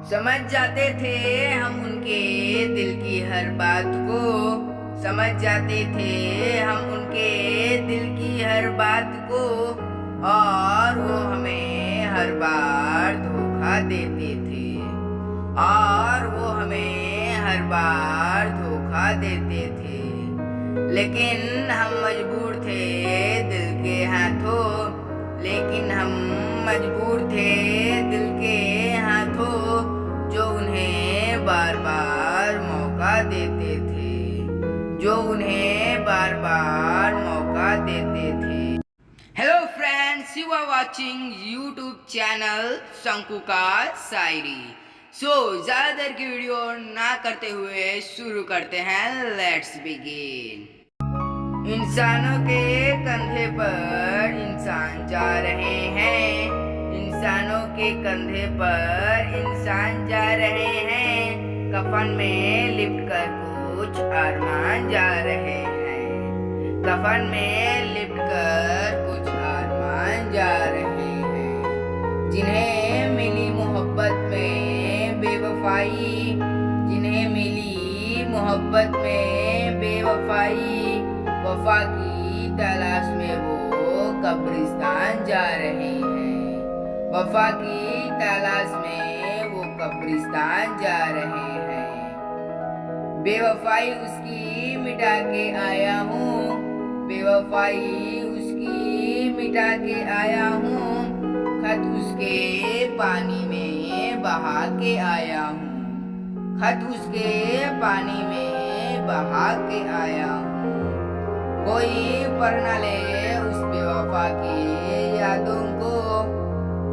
समझ जाते थे हम उनके दिल की हर बात को, समझ जाते थे हम उनके दिल की हर बात को, और वो हमें हर बार धोखा देते थे, और वो हमें हर बार धोखा देते थे। लेकिन हम मजबूर थे दिल के हाथों, लेकिन हम मजबूर थे दिल के हाथों, जो उन्हें बार बार मौका देते थे, जो उन्हें बार बार मौका देते थे। Hello friends, you are watching YouTube channel Shanku का शायरी। ज़्यादा देर की वीडियो ना करते हुए शुरू करते हैं। Let's begin. इंसानों के कंधे पर इंसान जा रहे हैं, इंसानों के कंधे पर इंसान जा रहे हैं, कफन में लिपट कर कुछ अरमान जा रहे हैं, कफन में लिपट कर कुछ अरमान जा रहे हैं। जिन्हें मिली मोहब्बत में बेवफाई, जिन्हें मिली मोहब्बत में बेवफाई, वफा की तलाश में वो कब्रिस्तान जा रहे हैं, वफा की तलाश में वो कब्रिस्तान जा रहे हैं। बेवफाई उसकी मिटा के आया हूँ, बेवफाई उसकी मिटा के आया हूँ, खत उसके पानी में बहा के आया हूँ, खत उसके पानी में बहा के आया हूँ। कोई पढ़ न ले उस बेवफा की यादों को,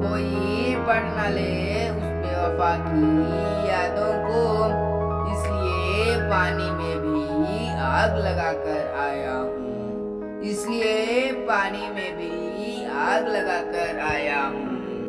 कोई पढ़ न ले उस बेवफा की यादों को, इसलिए पानी में भी आग लगा कर आया हूँ, इसलिए पानी में भी आग लगा कर आया हूँ।